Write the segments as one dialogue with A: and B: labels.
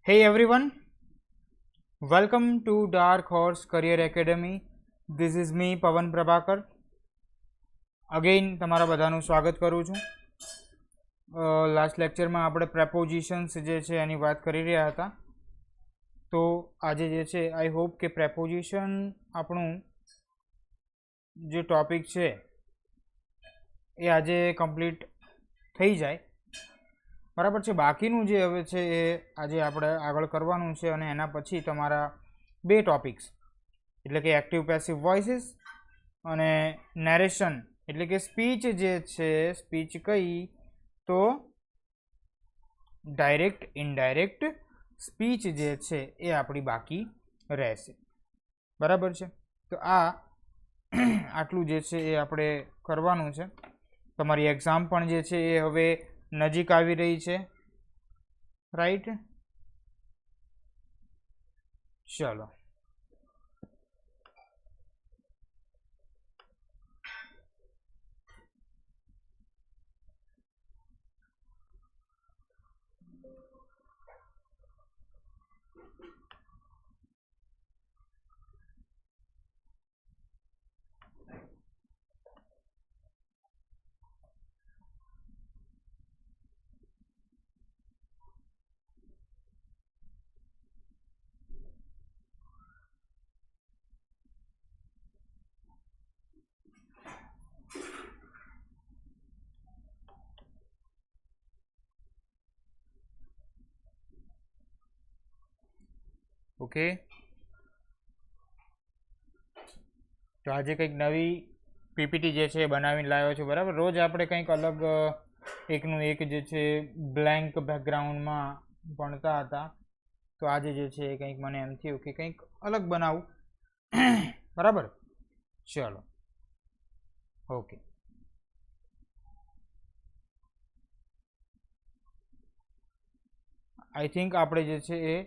A: Hey everyone, welcome to Dark Horse Career Academy. This is me પવન Prabhakar. Again તમારા બધાનું સ્વાગત કરું છું. લાસ્ટ લેક્ચરમાં આપણે પ્રેપોઝિશન્સ જે છે એની વાત કરી રહ્યા હતા. તો આજે જે છે આઈ હોપ કે પ્રેપોઝિશન આપણું જે ટોપિક છે એ આજે કમ્પ્લીટ થઈ જાય. બરાબર છે. બાકીનું જે હવે છે એ આજે આપણે આગળ કરવાનું છે અને એના પછી તમારા બે ટોપિક્સ એટલે કે એક્ટિવ પેસિવ વોઇસીસ અને નેરેશન એટલે કે સ્પીચ જે છે સ્પીચ કઈ તો ડાયરેક્ટ ઇનડાયરેક્ટ સ્પીચ જે છે એ આપણી બાકી રહેશે. બરાબર છે. તો આટલું જે છે એ આપણે કરવાનું છે. તમારી એક્ઝામ પણ જે છે એ હવે નજીક આવી રહી છે, રાઈટ? ચલો, ઓકે. તો આજે કંઈક નવી પીપીટી જે છે એ બનાવીને લાવ્યો છું. બરાબર. રોજ આપણે કંઈક અલગ એકનું એક જે છે બ્લેન્ક બેકગ્રાઉન્ડમાં ભણતા હતા. તો આજે જે છે એ કંઈક મને એમ થયું કે કંઈક અલગ બનાવું. બરાબર. ચલો, ઓકે. આઈ થિંક આપણે જે છે એ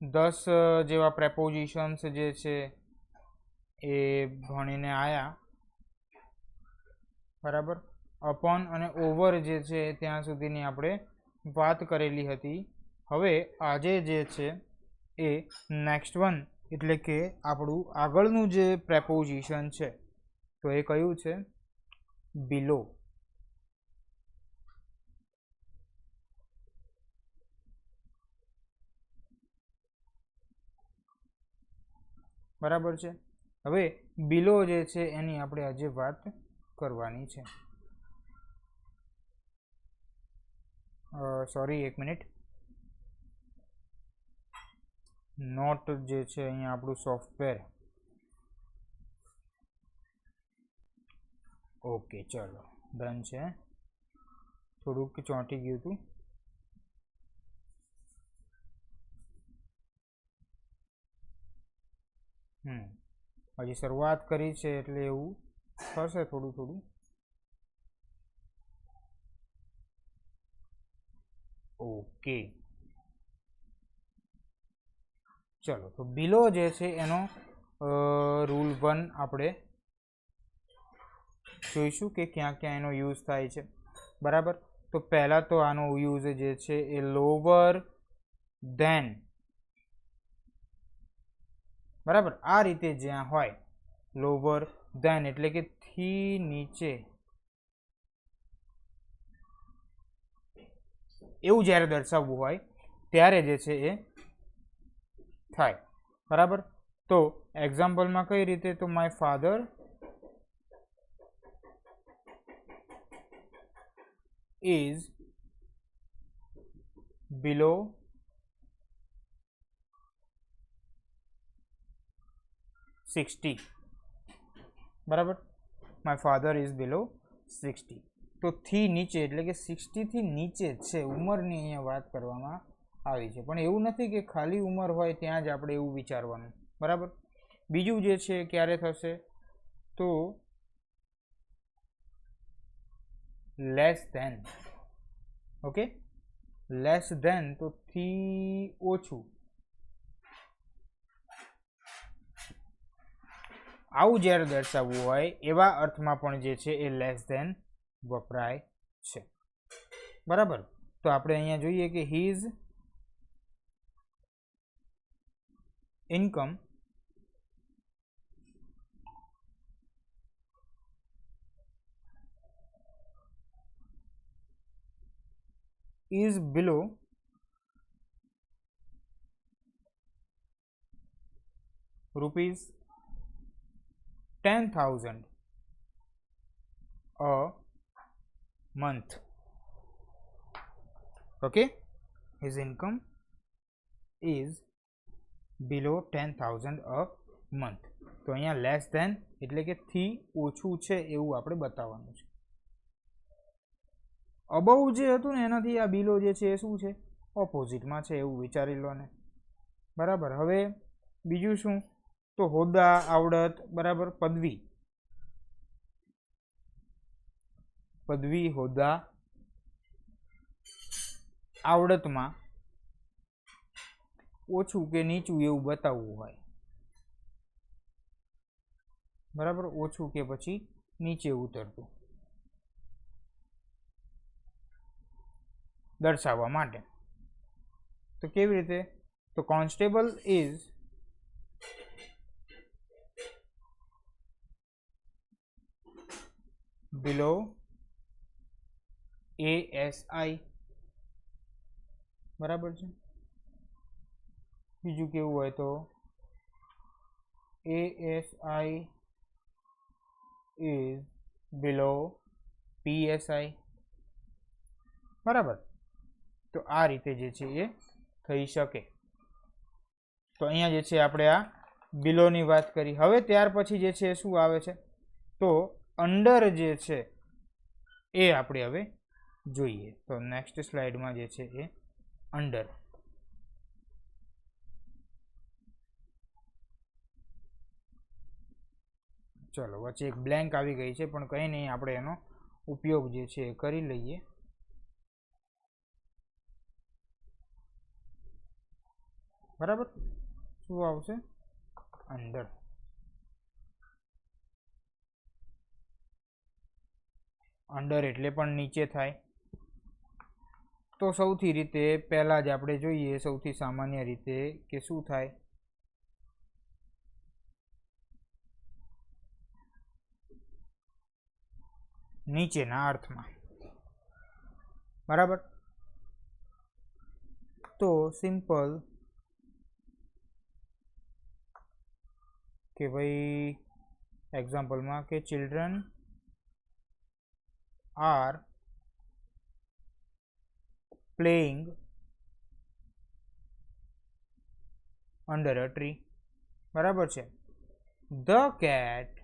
A: 10 જેવા પ્રેપોઝિશન્સ જે છે એ ભણીને આવ્યા. બરાબર. અપોન અને ઓવર જે છે ત્યાં સુધીની આપણે વાત કરેલી હતી. હવે આજે જે છે એ નેક્સ્ટ વન એટલે કે આપણું આગળનું જે પ્રેપોઝિશન છે તો એ કયું છે? બિલો. બરાબર છે. હવે બિલો જે છે એની આપણે આજે વાત કરવાની છે. સોરી, એક મિનિટ. નોટ જે છે અહીંયા આપણું સોફ્ટવેર. ઓકે, ચલો, ડન છે. થોડુંક ચોંટી ગયું હતું. હજી શરૂઆત કરી છે એટલે એવું થશે થોડું થોડું. ઓકે, ચલો. તો બિલો જે છે એનો રૂલ 1 આપણે જોઈશું કે ક્યાં ક્યાં એનો યુઝ થાય છે. બરાબર. તો પહેલા તો આનો યુઝ જે છે એ લોવર ધેન. બરાબર. આ રીતે જ્યાં હોય લોવર ધેન એટલે કે થી નીચે એવું જ્યારે દર્શાવવું હોય ત્યારે જે છે એ થાય. બરાબર. તો એક્ઝામ્પલમાં કઈ રીતે? તો માય ફાધર is below 60. બરાબર. માય ફાધર ઇઝ બિલો 60. તો થી નીચે એટલે કે 60 થી નીચે છે ઉંમરની અહીંયા વાત કરવામાં આવી છે. પણ એવું નથી કે ખાલી ઉંમર હોય ત્યાં જ આપણે એવું વિચારવાનું. બરાબર. બીજું જે છે ક્યારે થશે? તો less than. Okay, less than તો થી ઓછું. આવું જ્યારે દર્શાવવું હોય એવા અર્થમાં પણ જે છે એ લેસ ધેન વપરાય છે. બરાબર. તો આપણે અહીંયા જોઈએ કે his income is below rupees 10,000 a month. Okay, his income is below 10,000 a month. તો અહીંયા લેસ ધેન એટલે કે થી ઓછું છે એવું આપણે બતાવવાનું છે. અબવ જે હતું ને એનાથી આ બિલો જે છે એ શું છે, ઓપોઝિટમાં છે એવું વિચારી લો ને. બરાબર. હવે બીજું શું, તો હોદ્દા, આવડત, બરાબર, પદવી, પદવી, હોદ્દા, આવડતમાં ઓછું કે નીચું એવું બતાવવું હોય. બરાબર, ઓછું કે પછી નીચે ઉતરતું દર્શાવવા માટે. તો કેવી રીતે, તો કોન્સ્ટેબલ ઇઝ below ASI. બરાબર છે. બીજું કેવું હોય તો ASI is below PSI. બરાબર. તો આ રીતે જે છે એ થઈ શકે. તો અહીંયા જે છે આપણે આ બિલોની વાત કરી. હવે ત્યાર પછી જે છે શું આવે છે, તો અંડર જે છે એ આપણે હવે જોઈએ. તો નેક્સ્ટ સ્લાઇડમાં જે છે એ અંડર. ચલો, વચ્ચે એક બ્લેન્ક આવી ગઈ છે પણ કંઈ નહીં, આપણે એનો ઉપયોગ જે છે એ કરી લઈએ. બરાબર. શું આવશે, અંડર. અંડર એટલે પણ નીચે થાય. તો સૌથી રીતે પહેલા જ આપણે જોઈએ, સૌથી સામાન્ય રીતે કે શું થાય, નીચેના અર્થમાં. બરાબર. તો સિમ્પલ કે ભાઈ એક્ઝામ્પલમાં કે children are playing under a tree. બરાબર છે. The cat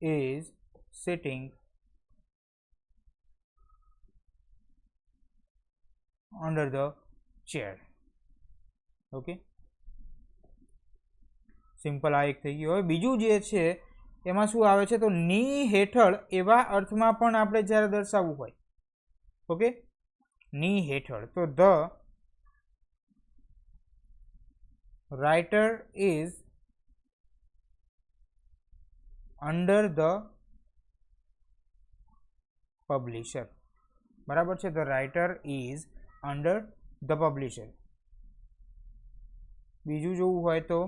A: is sitting under the chair. Okay, simple આ એક થઈ ગયું. હવે બીજું જે છે એમાં શું આવે છે, તો ની હેઠળ એવા અર્થમાં પણ આપણે જ્યારે દર્શાવવું હોય. ઓકે, ની હેઠળ. તો the writer is under the publisher. બરાબર છે. The writer is under the publisher. બીજું જોવું હોય તો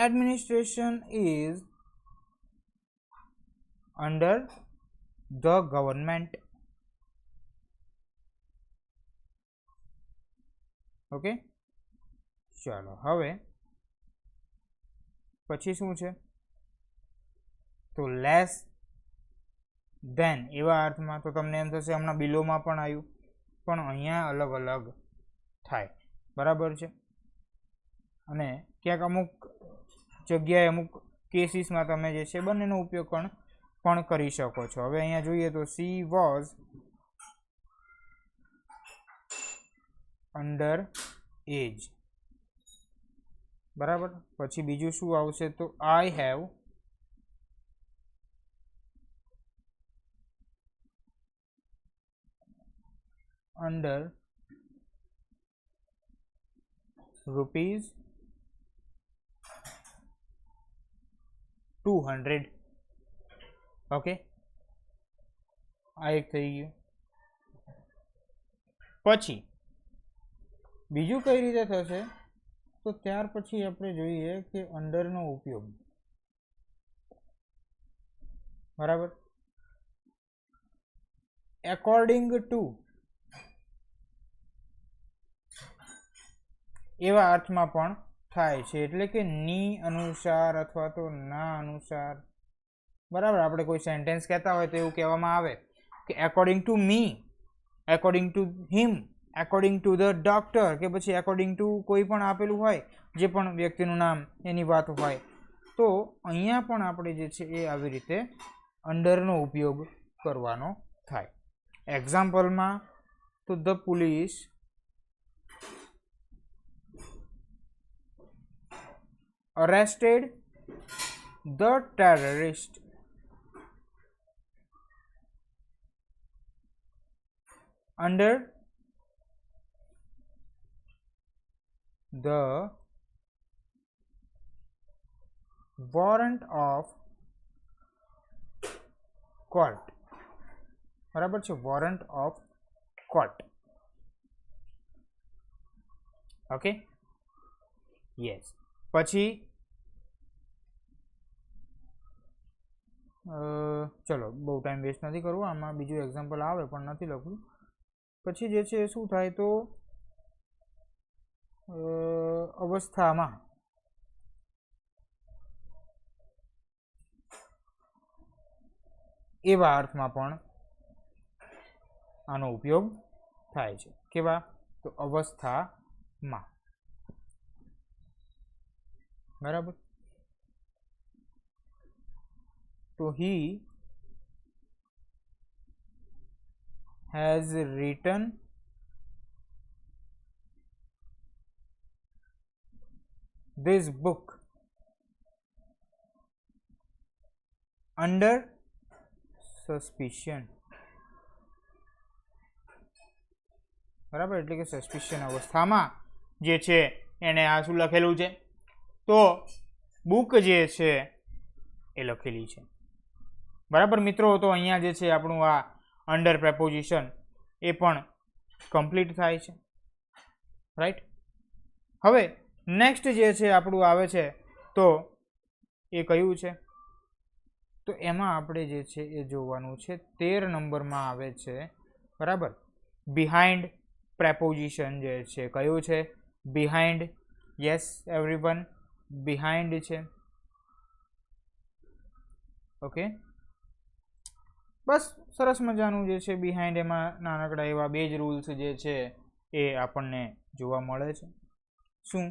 A: administration is under the government. Okay, ચાલો. હવે પછી શું છે, તો લેસ ધેન એવા અર્થમાં. તો તમને એમ થશે હમણાં બિલોમાં પણ આવ્યું, પણ અહીંયા અલગ અલગ થાય. બરાબર છે. અને ક્યાંક અમુક જગ્યાએ અમુક કેસીસમાં તમે જે છે બંનેનો ઉપયોગ પણ કરી શકો છો. હવે અહીંયા જોઈએ તો સી વોઝ અંડર એજ. બરાબર. પછી બીજું શું આવશે, તો I have under rupees 200. Okay, આ એક થઈ ગયું. પછી બીજું કઈ રીતે થશે, તો ત્યાર પછી આપણે જોઈએ કે અંડરનો ઉપયોગ. બરાબર, એકોર્ડિંગ ટુ એવા અર્થમાં પણ થાય છે, એટલે કે ની અનુસાર અથવા તો ના અનુસાર. બરાબર, આપણે કોઈ સેન્ટેન્સ કહેતા હોય તો એવું કહેવામાં આવે કે according to me, according to him, according to the doctor, કે પછી એકોર્ડિંગ ટુ કોઈ પણ આપેલું હોય, જે પણ વ્યક્તિનું નામ, એની વાત હોય. તો અહીંયા પણ આપણે જે છે એ આવી રીતે અંડરનો ઉપયોગ કરવાનો થાય. એક્ઝામ્પલમાં તો the police arrested the terrorist under the warrant of court. બરાબર છે, warrant of court. Okay, yes. પછી ચલો, બહુ ટાઈમ વેસ્ટ નથી કરવો, આમાં બીજું એક્ઝામ્પલ આવે પણ નથી લખવું. પછી જે છે શું થાય, તો અવસ્થામાં એવા અર્થમાં પણ આનો ઉપયોગ થાય છે. કેવા, તો અવસ્થામાં. બરાબર, તો he has written this book under suspicion. બરાબર, એટલે કે સસ્પિશન અવસ્થામાં જે છે એને આ શું લખેલું છે, તો બુક જે છે એ લખેલી છે. બરાબર મિત્રો, તો અહીંયા જે છે આપણું આ અંડર પ્રેપોઝિશન એ પણ કમ્પ્લીટ થાય છે. રાઈટ, હવે નેક્સ્ટ જે છે આપણું આવે છે, તો એ કયું છે, તો એમાં આપણે જે છે એ જોવાનું છે 13 નંબરમાં આવે છે. બરાબર, બિહાઇન્ડ પ્રેપોઝિશન જે છે કયું છે, બિહાઇન્ડ. યસ એવરીવન, બિહાઇન્ડ છે. ઓકે, બસ સરસ મજાનું જે છે બિહાઇન્ડ, એમાં નાનકડા એવા બે જ રૂલ્સ જે છે એ આપણને જોવા મળે છે. શું,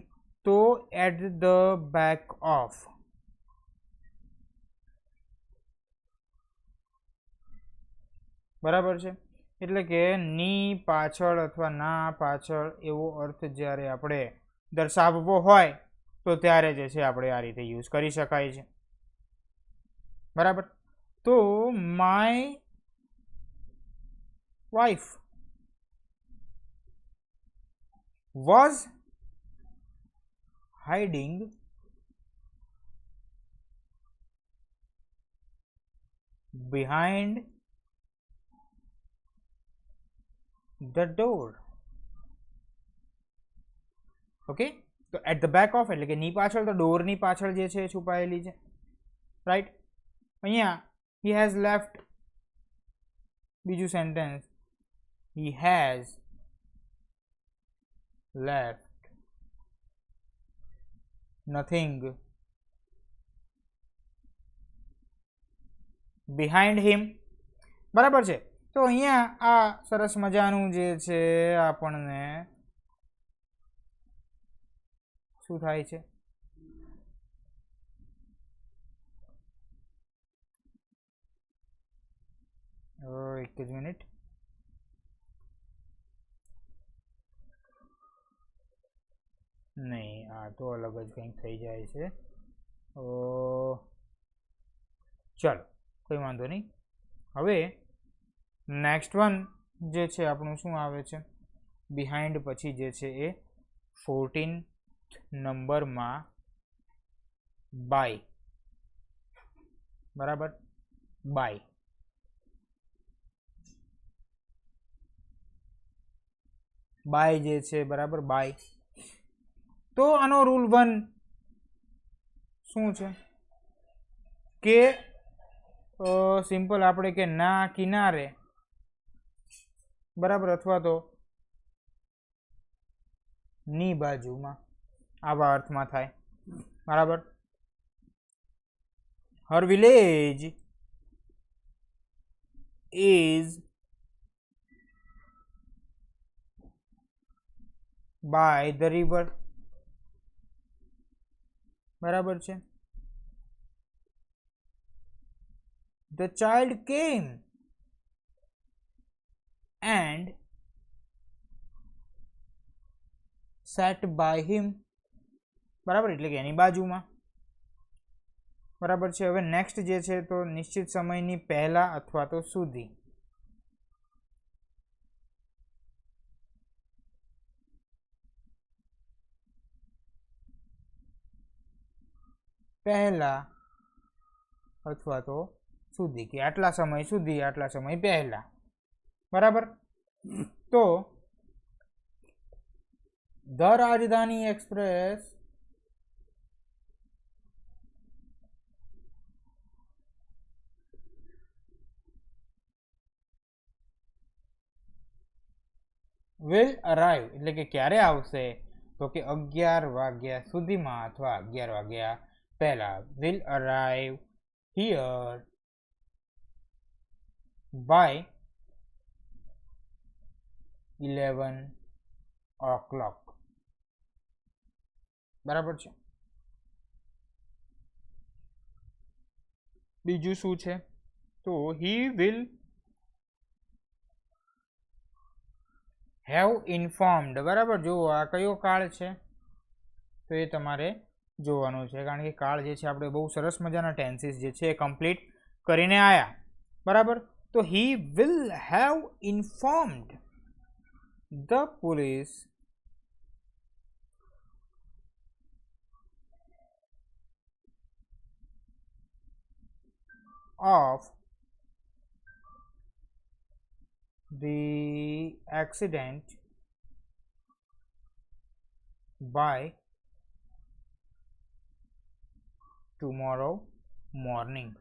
A: તો એટ ધ બેક ઓફ. બરાબર છે, એટલે કે ની પાછળ અથવા ના પાછળ એવો અર્થ જ્યારે આપણે દર્શાવવો હોય તો ત્યારે જે છે આપણે આ રીતે યુઝ કરી શકાય છે. બરાબર, તો my wife was hiding behind the door. Okay, તો એટ ધ બેક ઓફ એટલે કે ની પાછળ, તો ડોરની પાછળ જે છે છુપાયેલી છે. રાઈટ, અહીંયા he has left, બીજું sentence, he has left nothing behind him. બરાબર છે, તો અહીંયા આ સરસ મજાનું જે છે આપણને શું થાય છે, એક જ મિનિટ. નહીં, આ તો અલગ જ કંઈક થઈ જાય છે. ચાલો, કોઈ વાંધો નહીં. હવે નેક્સ્ટ વન જે છે આપણું શું આવે છે, બિહાઇન્ડ પછી જે છે એ 14th નંબરમાં બાય, બરાબર, બાય. બાય જે છે, બરાબર, બાય. તો આનો રૂલ 1 શું છે કે સિમ્પલ આપણે કે ના કિનારે, બરાબર, અથવા તો ની બાજુમાં, આવા અર્થમાં થાય, બરાબર. Her village is by the river, બરાબર છે. The child came and sat by him, બરાબર, એટલે કે એની બાજુમાં, બરાબર છે. હવે નેક્સ્ટ જે છે તો નિશ્ચિત સમયની પહેલા અથવા તો સુધી, પહેલા અથવા તો સુધી, કે આટલા સમય સુધી, આટલા સમય પહેલા, બરાબર. તો ધ રાજધાની એક્સપ્રેસ will arrive, એટલે કે ક્યારે આવશે, તો કે 11 વાગ્યા સુધીમાં અથવા 11 વાગ્યા પહેલા. will arrive here by 11 o'clock, બરાબર છે. બીજું શું છે તો he will have informed, બરાબર. જો આ કયો કાળ છે તો એ તમારે જોવાનું છે, કારણ કે કાળ જે છે આપણે બહુ સરસ મજાના ટેન્સીસ જે છે એ કમ્પ્લીટ કરીને આયા, બરાબર. તો he will have informed the police of the accident by tomorrow morning,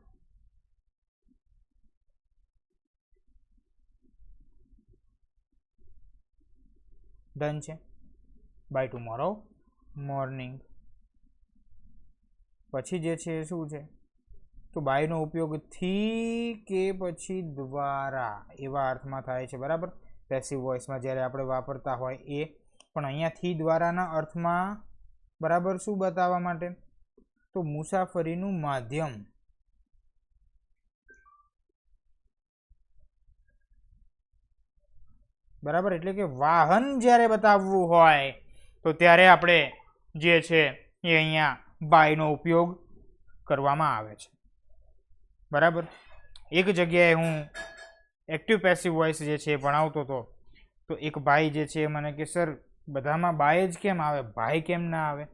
A: done છે. By tomorrow morning. પછી જે છે એ શું છે તો બાયનો ઉપયોગ થી કે પછી દ્વારા એવા અર્થમાં થાય છે, બરાબર. પેસિવ વોઇસમાં જ્યારે આપણે વાપરતા હોય એ, પણ અહીંયા થી દ્વારાના અર્થમાં, બરાબર, શું બતાવવા માટે તો મુસાફરીનું માધ્યમ, બરાબર. એટલે કે વાહન જ્યારે બતાવવું હોય તો ત્યારે આપણે જે છે એ અહીંયા બાયનો ઉપયોગ કરવામાં આવે છે, બરાબર. એક જગ્યાએ હું એક્ટિવ પેસિવ વોઇસ જે છે એ ભણાવતો હતો, તો એક ભાઈ જે છે મને કે સર બધામાં બાય જ કેમ આવે, ભાઈ કેમ ના આવે,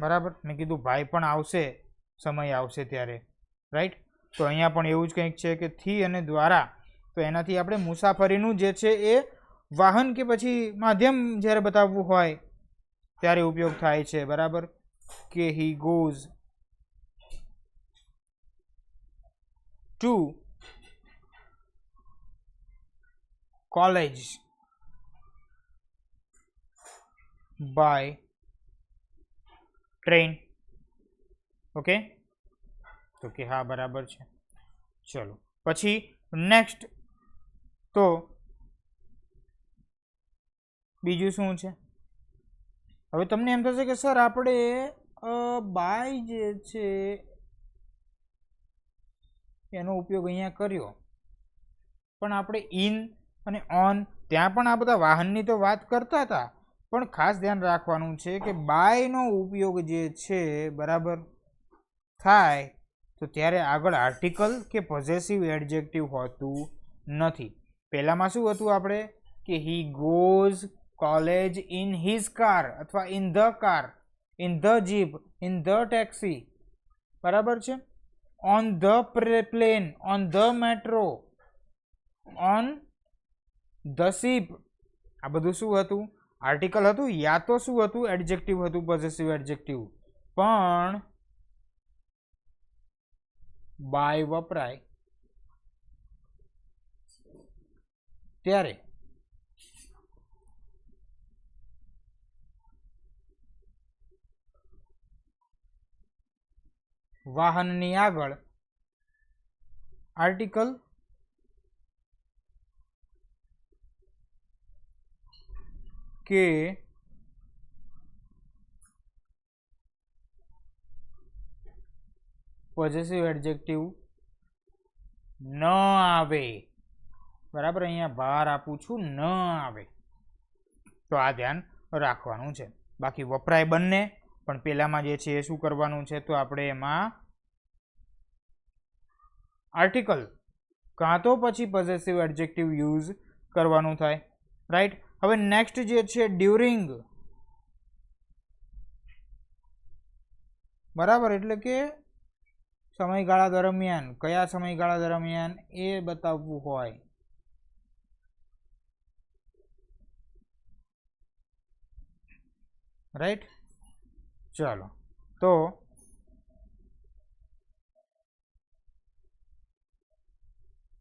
A: બરાબર. મેં કીધું ભાઈ પણ આવશે, સમય આવશે ત્યારે, રાઈટ. તો અહીંયા પણ એવું જ કંઈક છે કે થી અને દ્વારા, તો એનાથી આપણે મુસાફરીનું જે છે એ વાહન કે પછી માધ્યમ જ્યારે બતાવવું હોય ત્યારે ઉપયોગ થાય છે, બરાબર. કે he goes to college by train, okay. તો કે હા, બરાબર છે. ચલો પછી નેક્સ્ટ તો બીજું શું છે. હવે તમને એમ થશે કે સર આપણે બાય જે છે એનો ઉપયોગ અહીંયા કર્યો, પણ આપણે ઇન અને ઓન ત્યાં પણ આ બધા વાહનની તો વાત કરતા હતા, પણ ખાસ ધ્યાન રાખવાનું છે કે બાયનો ઉપયોગ જે છે, બરાબર, થાય તો ત્યારે આગળ આર્ટિકલ કે પોઝેસિવ એડજેક્ટિવ હોતું નથી. પહેલામાં શું હતું આપણે કે he goes college in his car અથવા in the jeep in the taxi, બરાબર છે. On the plane, on the metro, on the ship, આ બધું શું હતું? આર્ટિકલ હતું, યા તો શું હતું? એડજેક્ટિવ હતું, પોઝેસિવ એડજેક્ટિવ. પણ બાય વપરાય ત્યારે વાહનની આગળ આર્ટિકલ કે પોઝેસિવ એડજેક્ટિવ ન આવે, બરાબર. અહીંયા ભાર આપું છું, ન આવે. તો આ ધ્યાન રાખવાનું છે. બાકી વપરાય બંને, પણ પેલામાં જે છે એ શું કરવાનું છે? તો આપણે એમાં આર્ટિકલ કાં તો પછી પોઝેસિવ એડજેક્ટિવ યુઝ કરવાનું થાય, રાઈટ. હવે નેક્સ્ટ જે છે ડ્યુરિંગ, બરાબર, એટલે કે સમયગાળા દરમિયાન, કયા સમયગાળા દરમિયાન એ બતાવવું હોય. રાઈટ, ચાલો. તો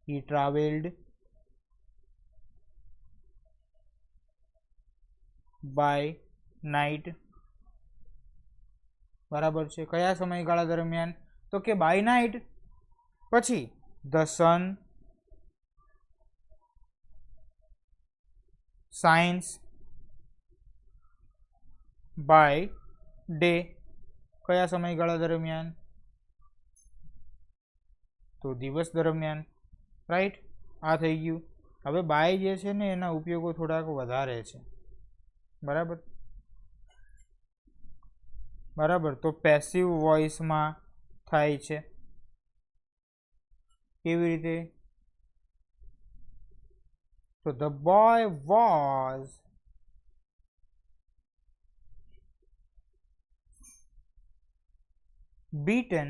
A: he traveled by night, બરાબર છે. કયા સમયગાળા દરમિયાન? તો કે બાય નાઇટ. પછી the sun shines by day, કયા સમયગાળા દરમિયાન? તો દિવસ દરમિયાન, રાઈટ. આ થઈ ગયું. હવે બાય જે છે ને એના ઉપયોગો થોડાક વધારે છે, બરાબર. બરાબર, તો પેસિવ વોઇસમાં થાય છે. કેવી રીતે? તો the boy was beaten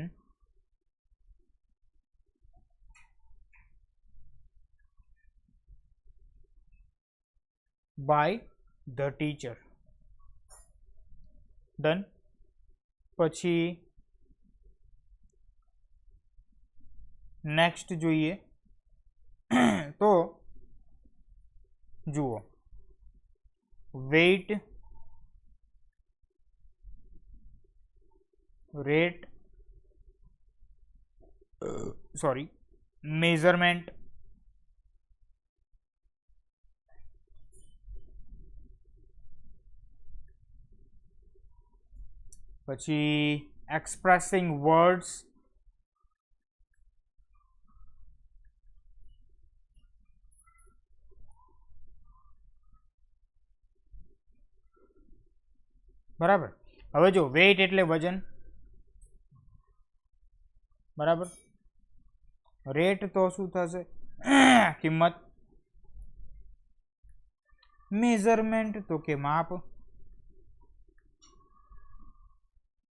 A: by the teacher. Done. પછી નેક્સ્ટ જોઈએ તો જુઓ, વેઇટ, રેટ, સોરી, મેઝરમેન્ટ, પછી એક્સપ્રેસિંગ વર્ડ્સ, બરાબર. હવે જો વેઇટ એટલે વજન, બરાબર. રેટ તો શું થશે? કિંમત. મેઝરમેન્ટ તો કે માપ,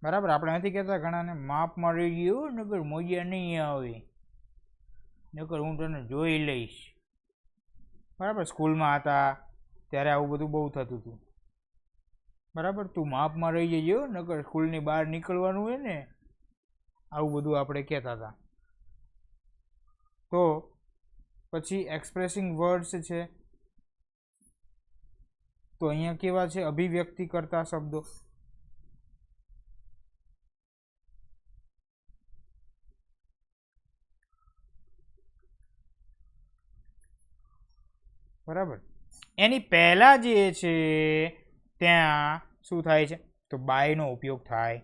A: બરાબર. આપણે નથી કહેતા ઘણાને માપ મળી ગયું નકર મોજા નહીં આવે, નકર હું તને જોઈ લઈશ, બરાબર. સ્કૂલમાં હતા ત્યારે આવું બધું બહુ થતું હતું, બરાબર. તું માપમાં રહી જજો નકર સ્કૂલની બહાર નીકળવાનું હોય ને, આવું બધું આપણે કહેતા હતા. તો પછી એક્સપ્રેસિંગ વર્ડ્સ છે, તો અહીંયા કેવા છે? અભિવ્યક્તિ કરતા શબ્દો, બરાબર. એની પહેલા જે છે ત્યાં શું થાય છે? તો બાયનો ઉપયોગ થાય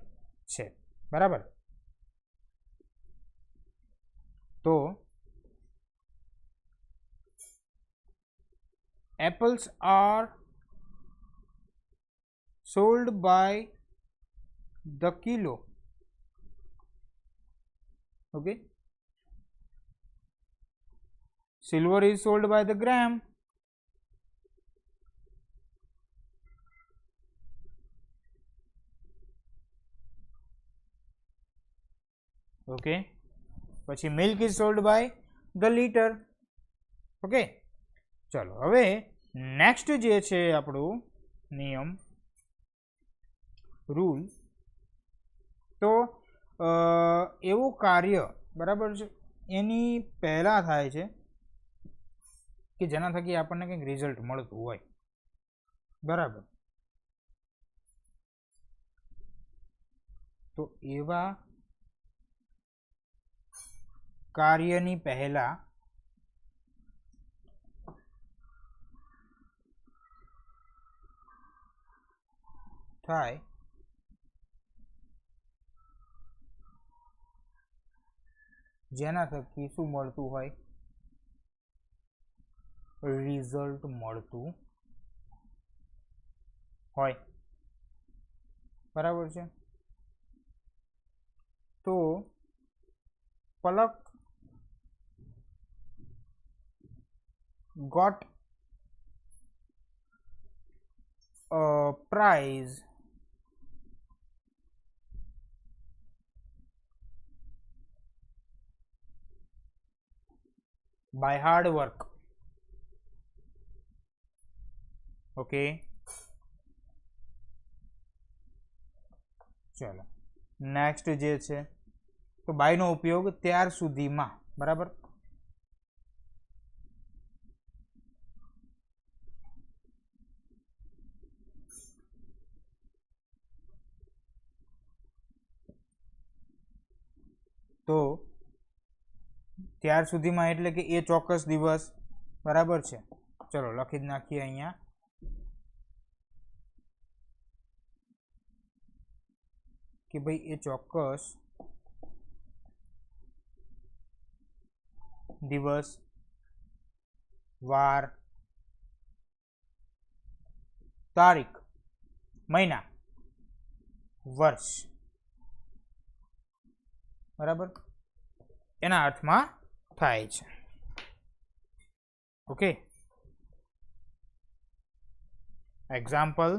A: છે, બરાબર. તો apples are sold by the kilo. Okay, Silver is sold by the gram. Okay. પછી milk is sold by the litre. Okay, ચલો હવે નેક્સ્ટ જે છે આપણું નિયમ રૂલ, તો એવું કાર્ય બરાબર છે એની પહેલા થાય છે કે જેના થકી આપણને કંઈક રિઝલ્ટ મળતું હોય, બરાબર. તો એવા કાર્યની પહેલા થાય જેના થકી શું મળતું હોય, રિઝલ્ટ મળતું હોય, બરાબર છે. તો પલક got a prize by hard work. Okay, ચલો નેક્સ્ટ જે છે તો બાયનો ઉપયોગ ત્યાર સુધીમાં, બરાબર. તો ત્યાર સુધીમાં એટલે કે એ ચોક્કસ દિવસ, બરાબર છે. ચલો લખી જ નાખીએ અહીંયા કે ભાઈ એ ચોક્કસ દિવસ, વાર, તારીખ, મહિના, વર્ષ, બરાબર, એના અર્થમાં થાય છે. ઓકે, એક્ઝામ્પલ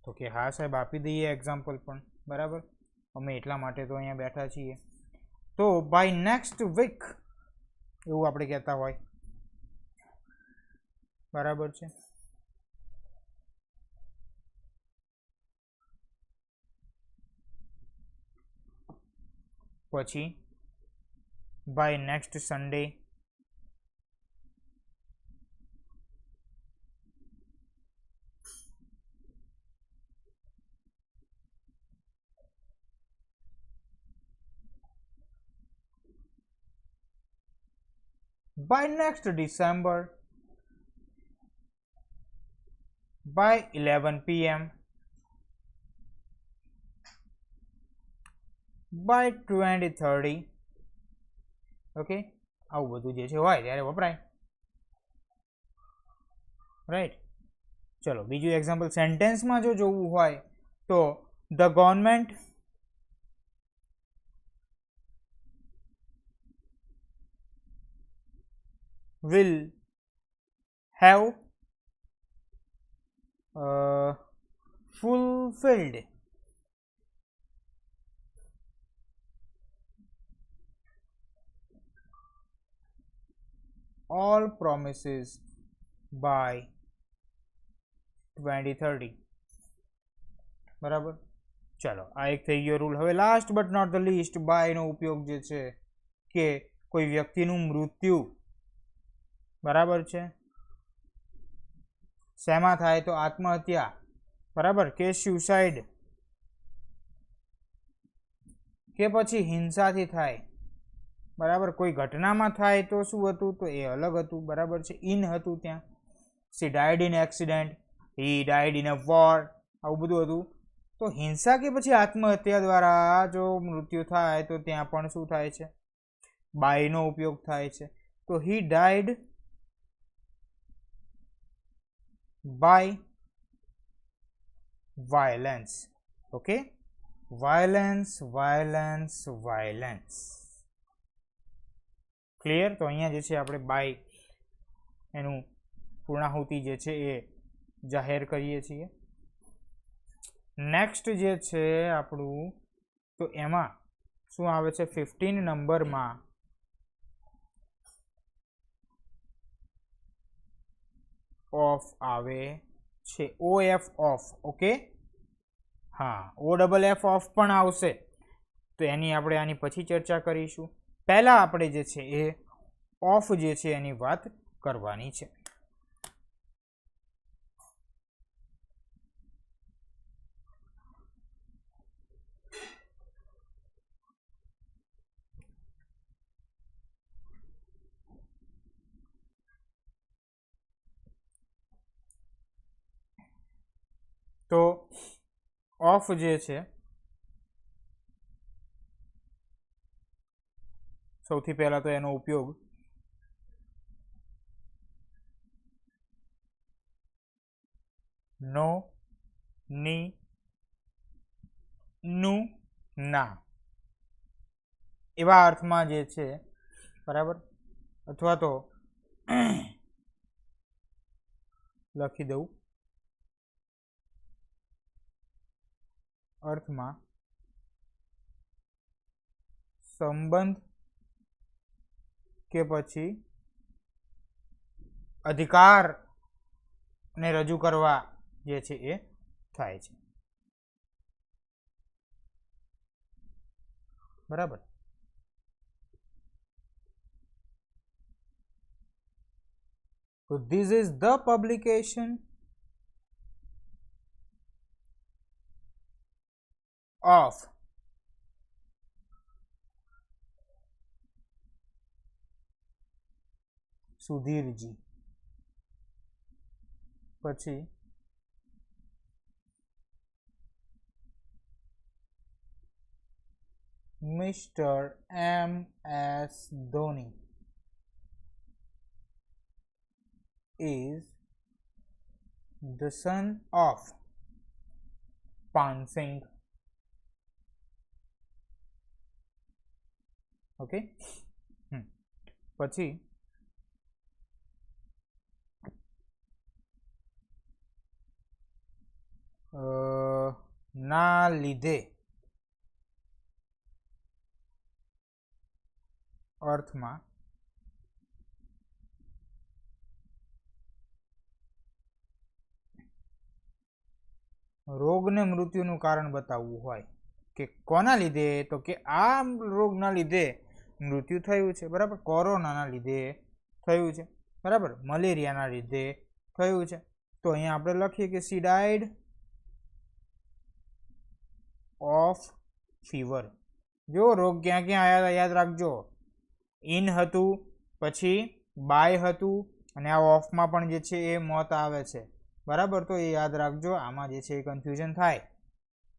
A: તો કે હા સાહેબ આપી દઈએ એક્ઝામ્પલ પણ, બરાબર. અમે એટલા માટે તો અહીંયા બેઠા છીએ. તો બાય નેક્સ્ટ વીક એવું આપણે કહેતા હોય, બરાબર છે. પછી by next Sunday, by next December, by 11 p.m, by 2030. Okay, આવું બધું જે છે હોય ત્યારે વપરાય, રાઈટ. ચલો બીજું એક્ઝામ્પલ સેન્ટેન્સમાં જો જોવું હોય તો the government will have fulfilled all promises by 2030. બરાબર. ચાલો આ એક થઈ ગયો રૂલ. હવે last but not the least, બાયનો ઉપયોગ જે છે કે કોઈ વ્યક્તિનું મૃત્યુ, બરાબર છે, શેમાં થાય તો આત્મહત્યા, બરાબર, કે સ્યુસાઇડ, કે પછી હિંસાથી થાય, બરાબર. કોઈ ઘટનામાં થાય તો શું હતું તો એ અલગ હતું, બરાબર છે, ઇન હતું ત્યાં. C died in accident, he died in a war, આવું બધું હતું. તો હિંસા કે પછી આત્મહત્યા દ્વારા જો મૃત્યુ થાય તો ત્યાં પણ શું થાય છે, બાયનો ઉપયોગ થાય છે. તો હી ડાઈડ બાય વાયલેન્સ. ઓકે, વાયલેન્સ, વાયલેન્સ, વાયલેન્સ. ક્લિયર? તો અહીંયા જે છે આપણે બાય એનું પૂર્ણાહુતિ જે છે એ જાહેર કરીએ છીએ. નેક્સ્ટ જે છે આપણું, તો એમાં શું આવે છે? 15 નંબરમાં ઓફ આવે છે, OF ઓફ. ઓકે, હા, OFF ઓફ પણ આવશે, તો એની આપણે આની પછી ચર્ચા કરીશું. પહેલા આપણે જે છે એ ઓફ જે છે એની વાત કરવાની છે. તો ઓફ જે છે સૌથી પહેલા તો એનો ઉપયોગ નો, ની, નું, ના એવા અર્થમાં જે છે, બરાબર, અથવા તો લખી દઉં અર્થમાં સંબંધ કે પછી અધિકાર ને રજૂ કરવા જે છે એ થાય છે. બરાબર. So this is the publication of સુધીરજી, પછી Mr. M.S. Dhoni is the son of Pansing. Okay, પછી ના લીધે અર્થમાં રોગ ને મૃત્યુનું કારણ બતાવવું હોય કે કોના લીધે, તો કે આ રોગના લીધે મૃત્યુ થયું છે. બરાબર, કોરોનાના લીધે થયું છે. બરાબર, મલેરિયાના લીધે થયું છે. તો અહીંયા આપણે લખીએ કે સી ડાઈડ ઓફ ફીવર. જો રોગ ક્યાં ક્યાં આવ્યા હતા યાદ રાખજો. ઇન હતું, પછી બાય હતું, અને આ ઓફમાં પણ જે છે એ મોત આવે છે. બરાબર, તો એ યાદ રાખજો, આમાં જે છે એ કન્ફ્યુઝન થાય.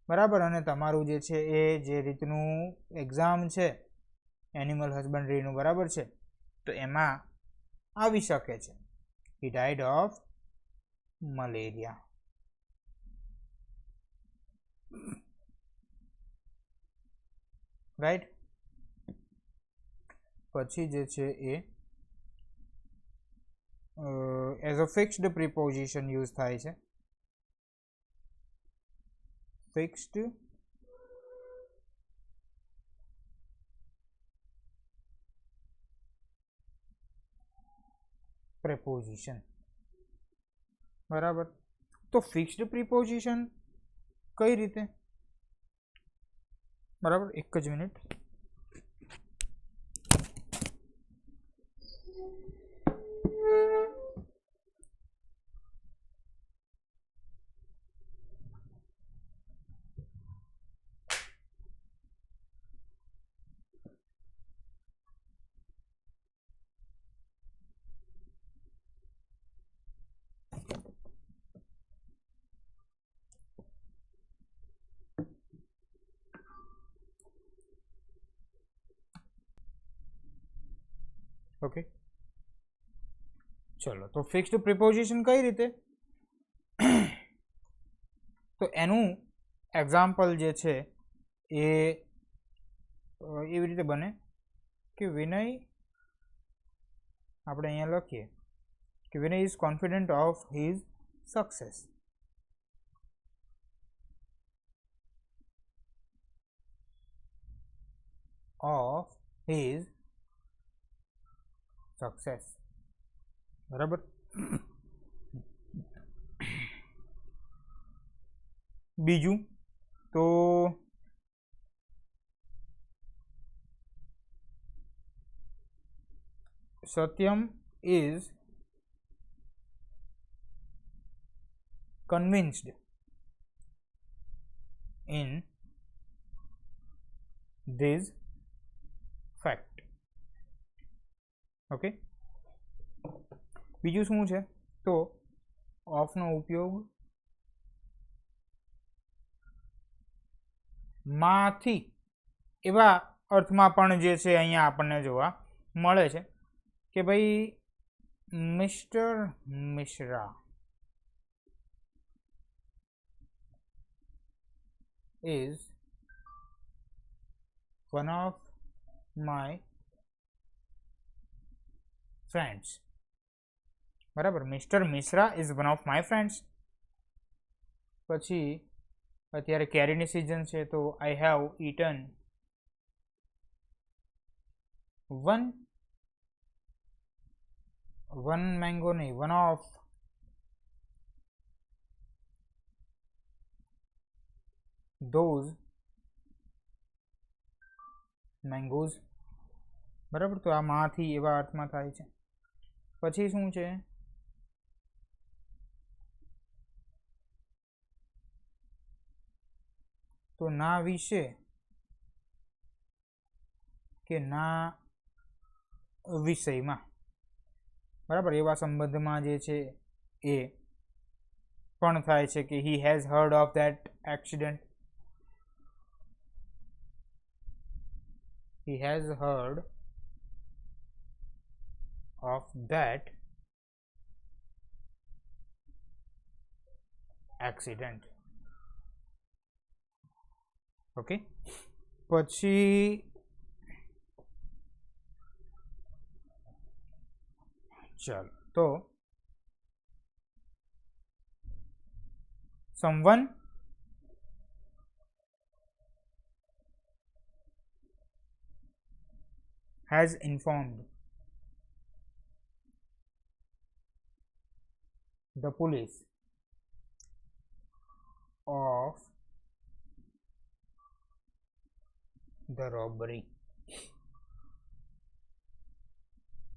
A: બરાબર, અને તમારું જે છે એ જે રીતનું એક્ઝામ છે એનિમલ હસબન્ડરીનું, બરાબર છે, તો એમાં આવી શકે છે. He died of malaria. Right. પછી જે છે એ as a fixed preposition use થાય છે. Fixed preposition. બરાબર, તો ફિક્સ્ડ પ્રિપોઝિશન કઈ રીતે? બરાબર, એક જ મિનિટ. ઓકે, ચલો, તો ફિક્સ્ડ પ્રિપોઝિશન કઈ રીતે? તો એનું એક્ઝામ્પલ જે છે એ એવી રીતે બને કે વિનય આપણે અહીંયા લખીએ કે Vinay is confident of his success. Of his success. બરાબર. બીજું તો Satyam is convinced in this fact. Okay. બીજું શું છે તો ઓફનો ઉપયોગ માંથી એવા અર્થમાં પણ જે છે અહીંયા આપણને જોવા મળે છે કે ભાઈ mister Mishra is one of my friends. બરાબર. Mister Mishra is one of my friends. પછી અત્યારે કેરીની સિઝન છે તો I have eaten one mango નહીં, વન ઓફ those mangoes. બરાબર. તો આ માંથી એવા અર્થમાં થાય છે. પછી શું છે તો ના વિશે કે ના વિષયમાં. બરાબર. એવા સંબંધમાં જે છે એ પણ થાય છે કે he has heard of that accident. He has heard of that accident. Okay. પછી ચાલો તો someone has informed the police of the robbery.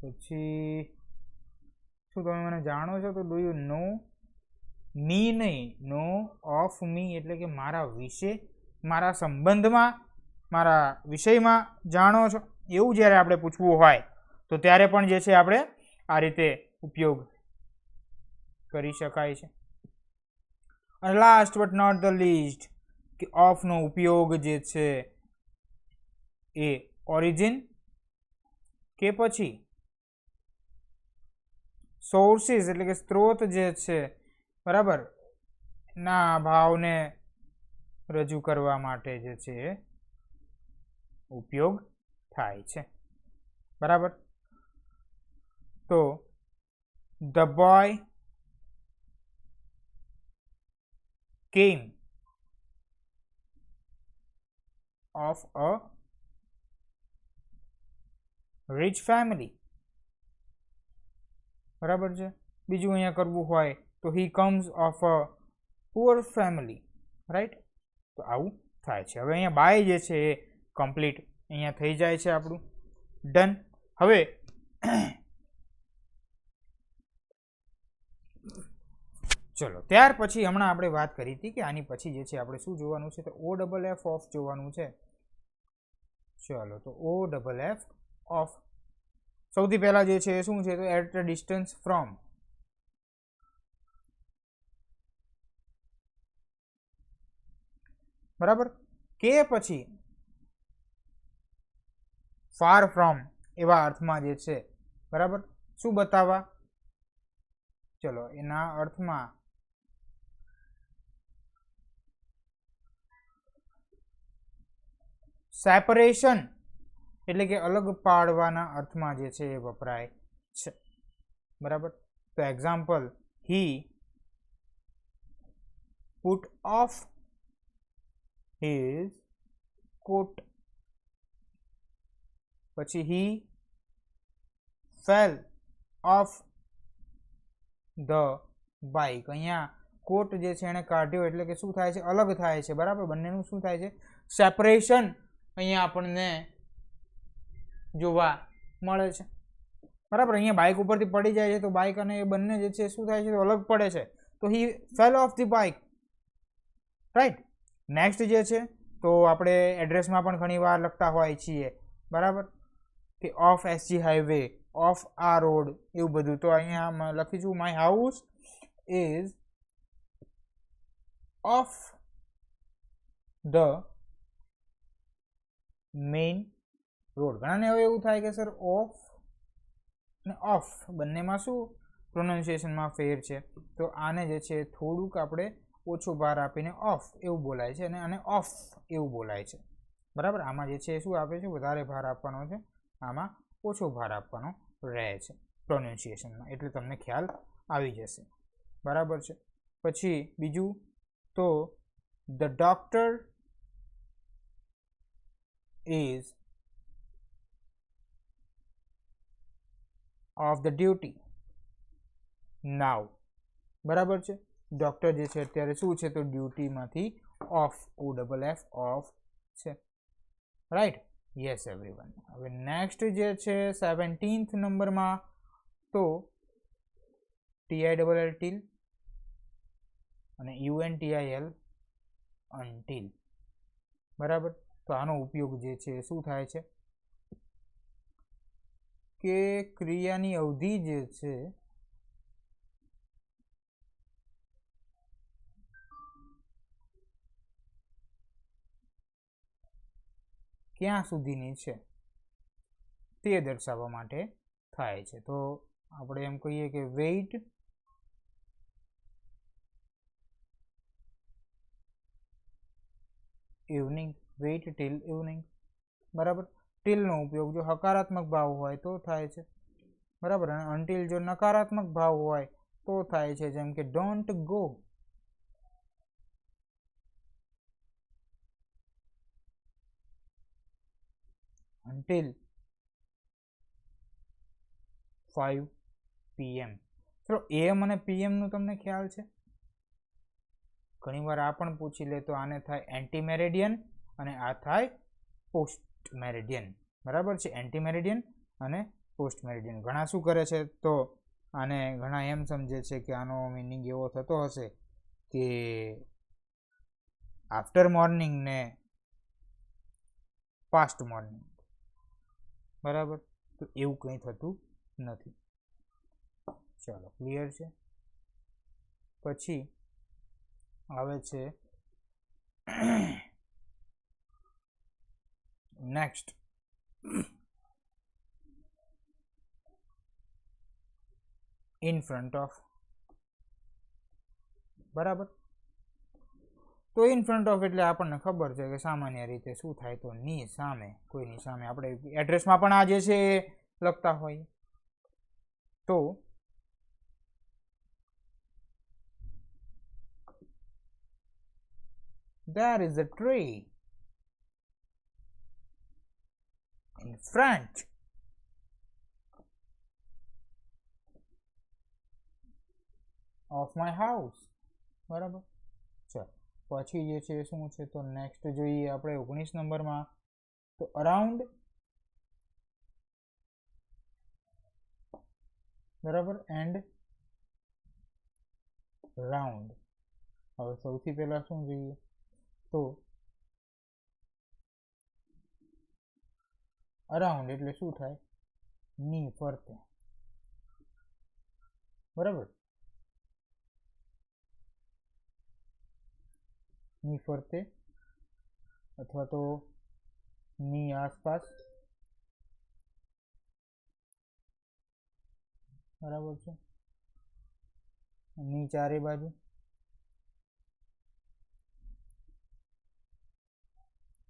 A: પછી શું તમે મને જાણો છો? તો ડુ યુ નો મી નહીં, નો ઓફ મી એટલે કે મારા વિશે, મારા સંબંધમાં, મારા વિષયમાં જાણો છો, એવું જ્યારે આપણે પૂછવું હોય તો ત્યારે પણ જે છે આપણે આ રીતે ઉપયોગ કરી શકાય છે. અને last but not the least કે ઓફનો ઉપયોગ જે છે એ ઓરિજિન કે પછી સોર્સિસ એટલે કે સ્ત્રોત જે છે બરાબર ના ભાવને રજૂ કરવા માટે જે છે ઉપયોગ થાય છે. બરાબર. તો the boy came of a rich family. બરાબર છે. બીજું અહીંયા કરવું હોય તો he comes of a poor family. Right. તો આવું થાય છે. હવે અહીંયા બાય જે છે એ કમ્પ્લીટ અહીંયા થઈ જાય છે આપણું. ડન. હવે ચલો ત્યાર પછી હમણાં આપણે વાત કરી હતી કે આની પછી જે છે આપણે શું જોવાનું છે? તો OFF ઓફ જોવાનું છે. ચલો તો OFF ઓફ સૌથી પહેલા જે છે એ શું છે? તો એટ અ ડિસ્ટન્સ ફ્રોમ. બરાબર. કે પછી ફાર ફ્રોમ એવા અર્થમાં જે છે. બરાબર. શું બતાવવા? ચલો એના અર્થમાં સેપરેશન એટલે કે અલગ પાડવાના અર્થમાં જે છે એ વપરાય છે, બરાબર. તો example, he put of his coat, પછી he fell of the bike. અહીંયા કોટ જે છે એને કાઢ્યો એટલે કે શું થાય છે, અલગ થાય છે, બરાબર. બંનેનું શું થાય છે, સેપરેશન અહીંયા આપણને જોવા મળે છે, બરાબર. અહીંયા બાઇક ઉપરથી પડી જાય છે તો બાઇક અને એ બંને જે છે શું થાય છે, તો અલગ પડે છે. તો હી fell of the bike, right. Next જે છે તો આપણે એડ્રેસમાં પણ ઘણી વાર લખતા હોય છીએ, બરાબર, કે ઓફ એસજી હાઈવે, ઓફ આ રોડ, એવું બધું. તો અહીંયા લખીશું my house is of the main road. ઘણાને હવે એવું થાય કે સર ઓફ અને ઓફ બંનેમાં શું પ્રોનાઉન્સિએશનમાં ફેર છે, તો આને જે છે થોડુંક આપણે ઓછો ભાર આપીને ઓફ એવું બોલાય છે અને ઓફ એવું બોલાય છે, બરાબર. આમાં જે છે શું આપે છે, વધારે ભાર આપવાનો છે, આમાં ઓછો ભાર આપવાનો રહે છે પ્રોનાઉન્સિએશનમાં, એટલે તમને ખ્યાલ આવી જશે, બરાબર છે. પછી બીજું તો the doctor is of the duty now, બરાબર છે. ડોક્ટર જે છે અત્યારે શું છે, તો ડ્યુટીમાંથી off, O double F off છે, રાઈટ. Yes everyone. હવે નેક્સ્ટ જે છે 17th નંબરમાં તો TILL ટીલ અને UNTIL અનટીલ, બરાબર. તો આનો ઉપયોગ જે છે શું થાય છે કે ક્રિયાની અવધિ જે છે ક્યાં સુધીની છે તે દર્શાવવા માટે થાય છે. તો આપણે એમ કહીએ કે wait evening, wait till evening, બરાબર. ટીલનો ઉપયોગ જો હકારાત્મક ભાવ હોય તો થાય છે, બરાબર, અને અનટીલ જો નકારાત્મક ભાવ હોય તો થાય છે, જેમ કે ડોન્ટ ગો, until 5 PM. ચલો AM અને PM નું તમને ખ્યાલ છે, ઘણીવાર આ પણ પૂછી લે, તો આને થાય એન્ટી મેરેડિયન અને આ થાય પોસ્ટ મેરેડિયન, બરાબર છે. એન્ટી મેરેડિયન અને પોસ્ટ મેરેડિયન. ઘણા શું કરે છે, તો આને ઘણા એમ સમજે છે કે આનો મિનિંગ એવો થતો હશે કે આફ્ટર મોર્નિંગ ને પાસ્ટ મોર્નિંગ, બરાબર. તો એવું કંઈ થતું નથી. ચાલો, ક્લિયર છે. પછી આવે છે નેક્સ્ટ ઇન ફ્રન્ટ ઓફ, બરાબર. તો ઇન ફ્રન્ટ ઓફ એટલે આપણને ખબર છે કે સામાન્ય રીતે શું થાય, તો ની સામે, કોઈની સામે. આપણે એડ્રેસમાં પણ આ જે છે એ લખતા હોય. તો there is a tree in front of my house, બરાબર. ચાલો, પછી જે છે શું છે, તો નેક્સ્ટ જોઈએ આપણે 19 નંબરમાં, તો અરાઉન્ડ, બરાબર, એન્ડ રાઉન્ડ. હવે સૌથી પહેલા શું જોઈએ, તો અરાઉન્ડ એટલે શું થાય, ની ફરતે, બરાબર, ની ફરતે અથવા તો ની આસપાસ, બરાબર છે, ની ચારે બાજુ,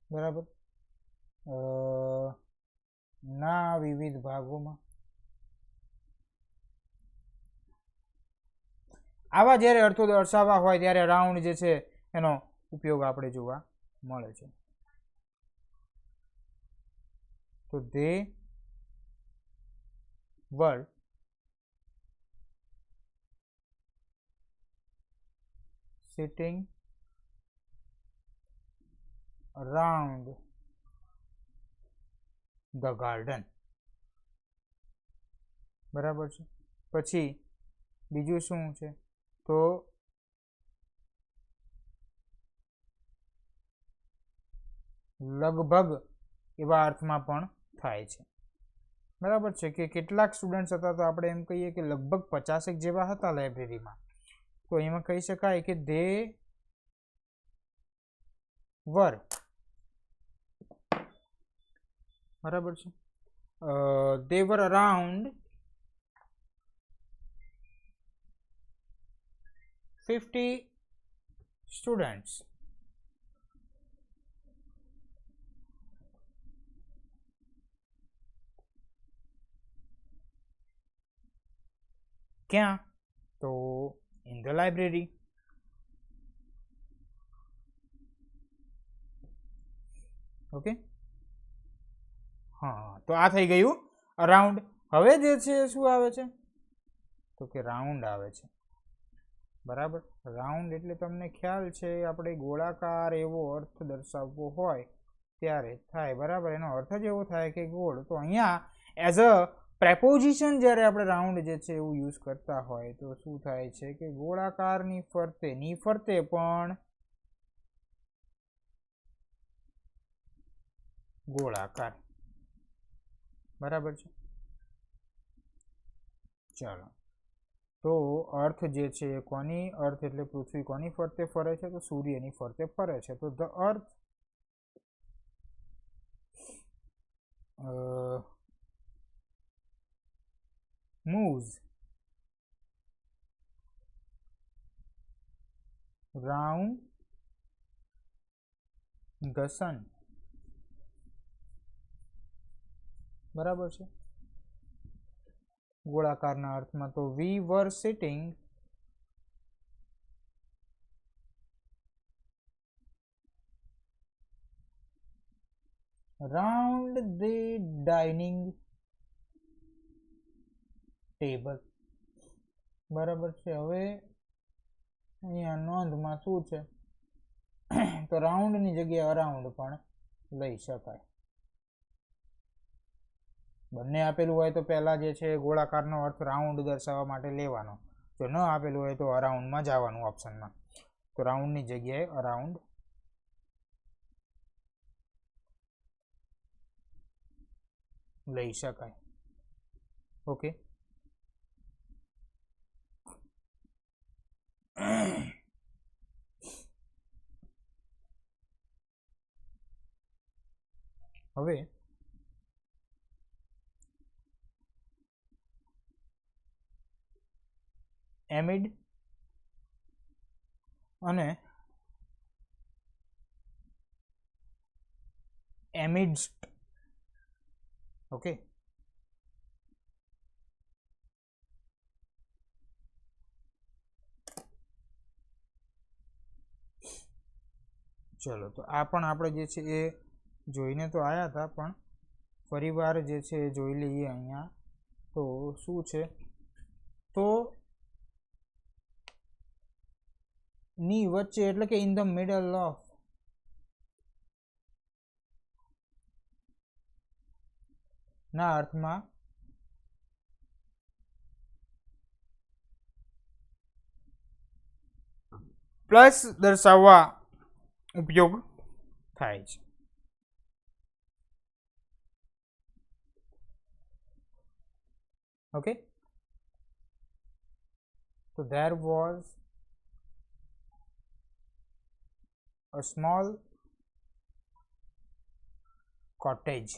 A: બરાબર, ના વિવિધ ભાગોમાં, આવા જ્યારે અર્થો દર્શાવવા હોય ત્યારે અરાઉન્ડ જે છે એનો ઉપયોગ આપણે જોવા મળે છે. તો they were sitting around the garden. બરાબર છે. પછી બીજું શું છે તો લગભગ એવા અર્થમાં પણ થાય છે. બરાબર છે કે કેટલાક સ્ટુડન્ટ્સ હતા તો આપણે એમ કહીએ કે લગભગ 50 જેવા હતા લાઇબ્રેરીમાં, તો એમાં કહી શકાય કે they were. બરાબર છે. they were around 50 students. ક્યાં? તો in the library. ઓકે, હા, તો આ થઈ ગયું અરાઉન્ડ. હવે જે છે શું આવે છે તો કે રાઉન્ડ આવે છે. બરાબર, રાઉન્ડ એટલે તમને ખ્યાલ છે આપણે ગોળાકાર એવો અર્થ દર્શાવવો હોય ત્યારે થાય. બરાબર, એનો અર્થ જ એવો થાય કે ગોળ. તો અહીંયા એઝ અ પ્રેપોઝિશન જ્યારે આપણે રાઉન્ડ જે છે એવું યુઝ કરતા હોય તો શું થાય છે કે ગોળાકારની ફરતે પણ ગોળાકાર. બરાબર છે. ચાલો, તો અર્થ જે છે કોની અર્થ એટલે પૃથ્વી કોની ફરતે ફરે છે તો સૂર્યની ફરતે ફરે છે. તો the earth moves round the sun. બરાબર છે. ગોળાકારના અર્થમાં તો we were sitting round the dining table. બરાબર છે. હવે અહીંયા નોંધમાં શું છે તો રાઉન્ડની જગ્યાએ અરાઉન્ડ પણ લઈ શકાય. બંને આપેલું હોય તો પહેલા જે છે ગોળાકારનો અર્થ રાઉન્ડ દર્શાવવા માટે લેવાનો, જો ન આપેલું હોય તો અરાઉન્ડમાં જવાનું ઓપ્શનમાં. તો રાઉન્ડની જગ્યાએ અરાઉન્ડ લઈ શકાય. ઓકે, હવે એમિડ અને એમિડસ્ટ. ઓકે, ચલો, તો આ પણ આપણે જે છે એ જોઈને તો આવ્યા હતા, પણ ફરીવાર જે છે એ જોઈ લઈએ અહીંયા. તો શું છે તો ની વચ્ચે એટલે કે ઇન ધ મિડલ ઓફ ના અર્થમાં પ્લસ દર્શાવવા ઉપયોગ થાય છે. Okay, so there was a small cottage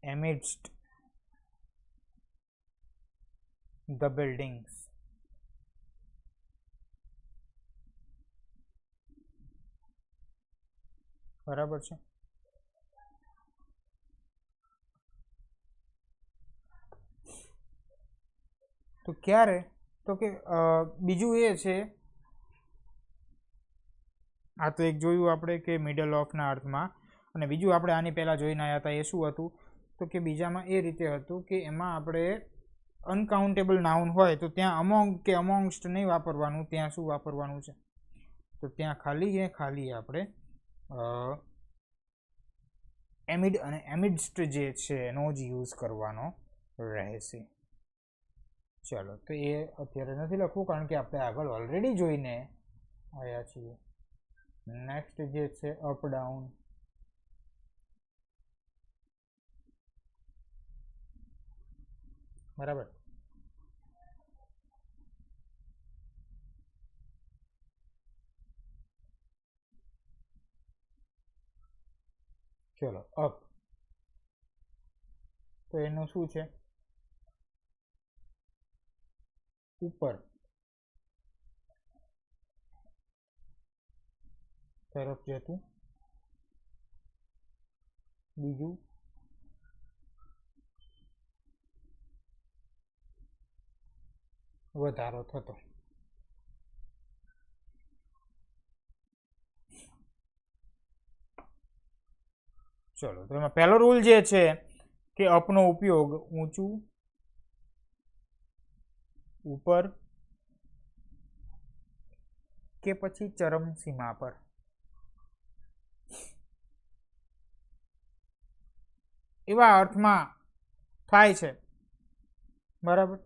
A: amidst the buildings. બરાબર છે. તો ક્યારે? તો કે બીજું એ છે, આ તો એક જોયું આપણે કે મિડલ ઓફના અર્થમાં, અને બીજું આપણે આની પહેલાં જોઈને આવ્યા હતા એ શું હતું? તો કે બીજામાં એ રીતે હતું કે એમાં આપણે અનકાઉન્ટેબલ નાઉન હોય તો ત્યાં અમોંગ કે અમોંગસ્ટ નહીં વાપરવાનું, ત્યાં શું વાપરવાનું છે? તો ત્યાં ખાલી આપણે એમિડ અને એમિડસ્ટ જે છે એનો જ યુઝ કરવાનો રહેશે. ચલો, તો એ અત્યારે નથી લખવું કારણ કે આપણે આગળ ઓલરેડી જોઈને આવ્યા છીએ. નેક્સ્ટ જે છે અપ ડાઉન. બરાબર. ચલો અપ, તો એનું શું છે? ઉપર તરફ જતું. બીજું વધારો થતો. ચલો, તો એમાં પહેલો રૂલ જે છે કે અપનો ઉપયોગ ઊંચું, ઉપર કે પછી ચરમસીમા પર એવા અર્થમાં થાય છે. બરાબર.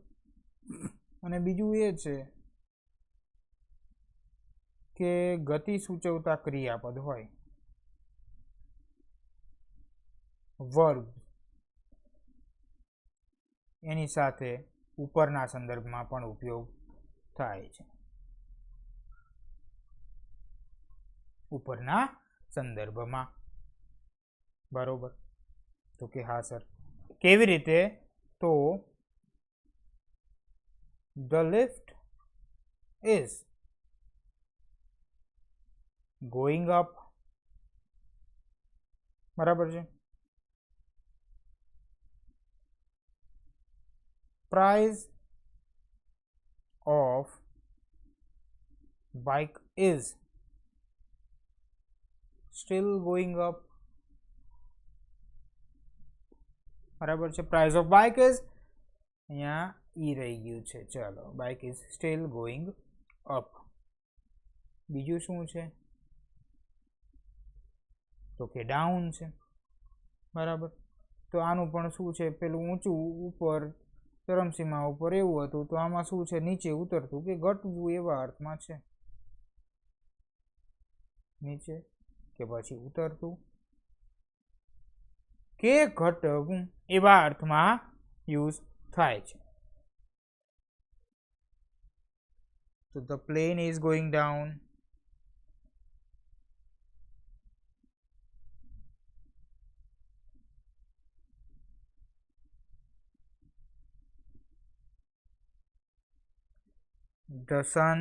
A: અને બીજું એ છે કે ગતિ સૂચવતા ક્રિયાપદ હોય, વર્બ, એની સાથે ઉપરના સંદર્ભમાં પણ ઉપયોગ થાય છે. ઉપરના સંદર્ભમાં. બરોબર. તો કે હા સર. કેવી રીતે? તો the lift is going up. બરાબર છે. Price of bike is still going up. બરાબર છે. પ્રાઇસ ઓફ બાઇક ઇઝ, અહીંયા ઈ રહી ગયું છે. ચલો, bike is still going up. બીજું શું છે? તો કે ડાઉન છે. બરાબર. તો આનું પણ શું છે? પેલું ઊંચું, ઉપર, ચરમસીમા ઉપર એવું હતું, તો આમાં શું છે? નીચે ઉતરતું કે ઘટવું એવા અર્થમાં છે. નીચે કે પછી ઉતરતું કે ઘટવું એવા અર્થમાં યુઝ થાય છે. તો the plane is going down. The sun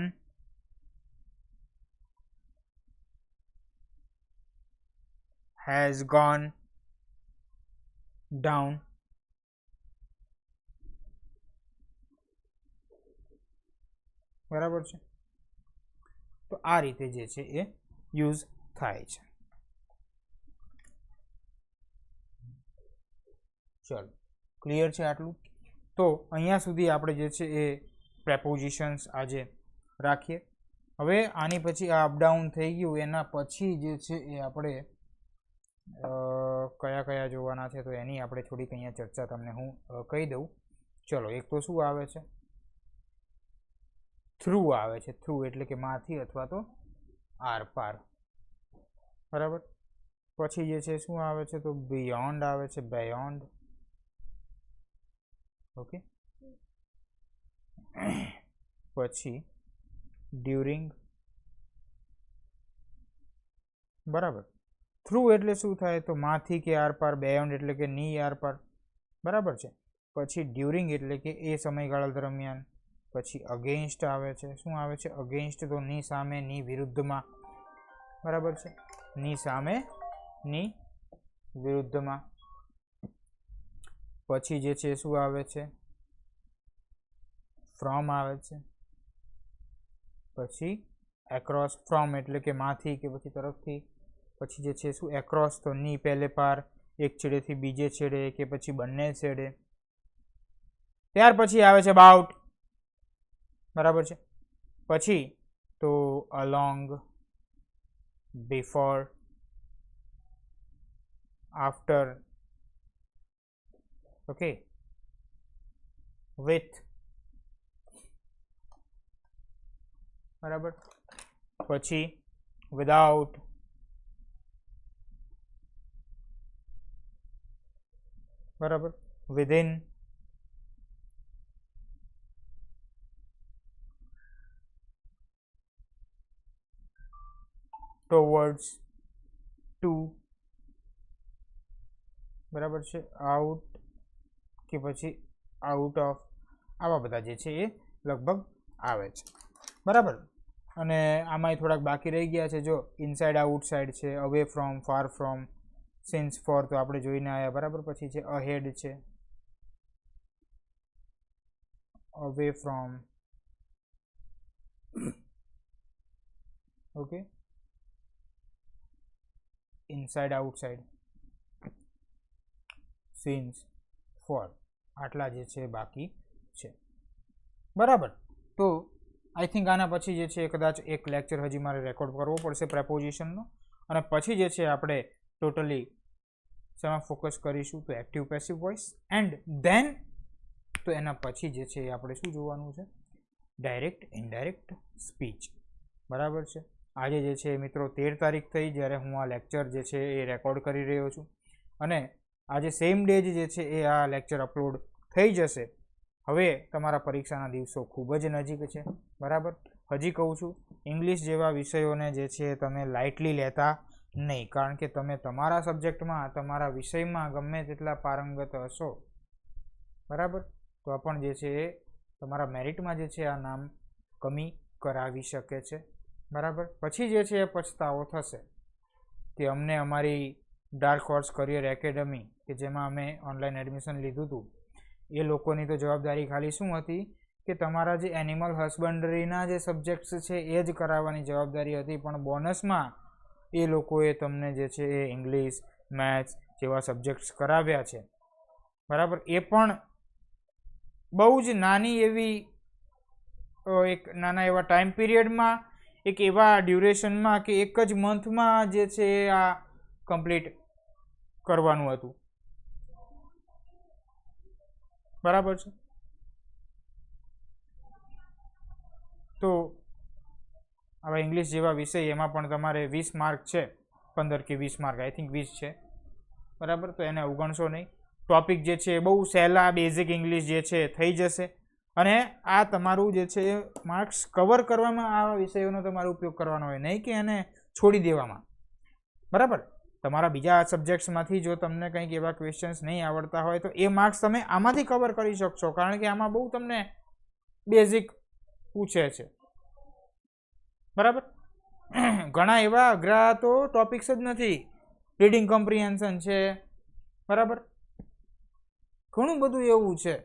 A: has gone down. બરાબર છે. તો આ રીતે જે છે એ યુઝ થાય છે. ચલો, ક્લિયર છે આટલું? તો અહીંયા સુધી આપણે જે છે એ પ્રેપોઝિશન્સ આજે રાખીએ. હવે આની પછી આ અપડાઉન થઈ ગયું, એના પછી જે છે એ આપણે કયા કયા જોવાના છે તો એની આપણે થોડીક અહીંયા ચર્ચા તમને હું કહી દઉં. ચલો, એક તો શું આવે છે? થ્રુ આવે છે. થ્રુ એટલે કે માંથી અથવા તો આર પાર. બરાબર. પછી જે છે શું આવે છે? તો બિયોન્ડ આવે છે. બિયોન્ડ. ઓકે. પછી ડ્યુરિંગ. બરાબર. થ્રુ એટલે શું થાય? તો માંથી કે આર પાર. બિયોન્ડ એટલે કે ની આર પાર. બરાબર છે. પછી ડ્યુરિંગ એટલે કે એ સમયગાળા દરમિયાન. પછી અગેન્સ્ટ આવે છે. શું આવે છે? અગેન્સ્ટ. તો ની સામે, ની વિરુદ્ધમાં. બરાબર છે. ની સામે, ની વિરુદ્ધમાં. પછી જે છે શું આવે છે? ફ્રોમ આવે છે, પછી એક્રોસ, ફ્રોમ એટલે કે માંથી કે પછી તરફથી, પછી જે છે શું એક્રોસ તો ની પહેલે પાર, એક છેડેથી બીજે છેડે કે પછી બંને છેડે. ત્યાર પછી આવે છે અબાઉટ, બરાબર છે. પછી તો along, before, after, okay, with, બરાબર. પછી વિધાઉટ, બરાબર, વિધિન, ટુવર્ડ્સ, ટુ, બરાબર છે, આઉટ કે પછી આઉટ ઓફ, આવા બધા જે છે એ લગભગ આવે છે, બરાબર. અને આમાંય થોડાક બાકી રહી ગયા છે. જો ઇનસાઇડ આઉટસાઇડ છે, away from, far from, since for તો આપણે જોઈને આવ્યા, બરાબર. પછી છે અહેડ છે, away from, okay, inside outside, since for, આટલા જે છે બાકી છે, બરાબર. તો આઈ થિંક આના પછી જે છે કદાચ એક લેક્ચર હજી મારે રેકોર્ડ કરવો પડશે પ્રેપોઝિશનનો, અને પછી જે છે આપણે ટોટલી શેમાં ફોકસ કરીશું તો active passive voice, and then તો એના પછી જે છે એ આપણે શું જોવાનું છે, ડાયરેક્ટ ઇનડાયરેક્ટ સ્પીચ, બરાબર છે. આજે જે છે મિત્રો 13 તારીખ થઈ જ્યારે હું આ લેક્ચર જે છે એ રેકોર્ડ કરી રહ્યો છું, અને આજે સેમ ડે જે છે એ આ લેક્ચર અપલોડ થઈ જશે. હવે તમારા પરીક્ષાના દિવસો ખૂબ જ નજીક છે, બરાબર. હજી કહું છું, ઇંગ્લિશ જેવા વિષયોને જે છે તમે લાઇટલી લેતા નહીં, કારણ કે તમે તમારા સબ્જેક્ટમાં, તમારા વિષયમાં ગમે તેટલા પારંગત હશો, બરાબર, તો પણ જે છે એ તમારા મેરિટમાં જે છે આ નામ કમી કરાવી શકે છે, બરાબર. પછી જે છે એ પછતાવો થશે કે અમને અમારી ડાર્ક હોર્સ કરિયર એકેડમી કે જેમાં અમે ઓનલાઈન એડમિશન લીધું હતું, એ લોકોની તો જવાબદારી ખાલી શું હતી કે તમારા જે એનિમલ હસબન્ડરીના જે સબ્જેક્ટ્સ છે એ જ કરાવવાની જવાબદારી હતી, પણ બોનસમાં એ લોકોએ તમને જે છે એ ઇંગ્લિશ, મેથ્સ જેવા સબ્જેક્ટ્સ કરાવ્યા છે, બરાબર. એ પણ બહુ જ નાની એવી એક નાના એવા ટાઈમ પીરિયડમાં, એક એવા ડ્યુરેશનમાં કે એક જ મંથમાં જે છે આ કમ્પ્લીટ કરવાનું હતું, બરાબર છે. તો આવા ઇંગ્લિશ જેવા વિષય એમાં પણ તમારે 20 માર્ક છે, 15 કે 20 માર્ક, આઈ થિંક 20 છે, બરાબર. તો એને અવગણશો નહીં. ટોપિક જે છે બહુ સહેલા બેઝિક ઇંગ્લિશ જે છે થઈ જશે, અને આ તમારું જે છે માર્ક્સ કવર કરવામાં આવા વિષયોનો તમારો ઉપયોગ કરવાનો હોય, નહીં કે એને છોડી દેવામાં, બરાબર. તમારા બીજા સબ્જેક્ટ્સમાંથી જો તમને કંઈક એવા ક્વેશ્ચન્સ નહીં આવડતા હોય તો એ માર્ક્સ તમે આમાંથી કવર કરી શકશો, કારણ કે આમાં બહુ તમને બેઝિક પૂછે છે, બરાબર. ઘણા એવા અઘરા તો ટોપિક્સ જ નથી, રીડિંગ કોમ્પ્રિહેન્શન છે, બરાબર, ઘણું બધું એવું છે.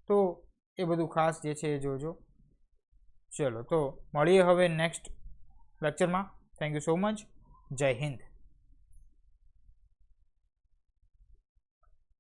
A: તો એ બધું ખાસ જે છે એ જોજો. ચલો તો મળીએ હવે નેક્સ્ટ લેક્ચરમાં. Thank you so much. જય હિન્દ.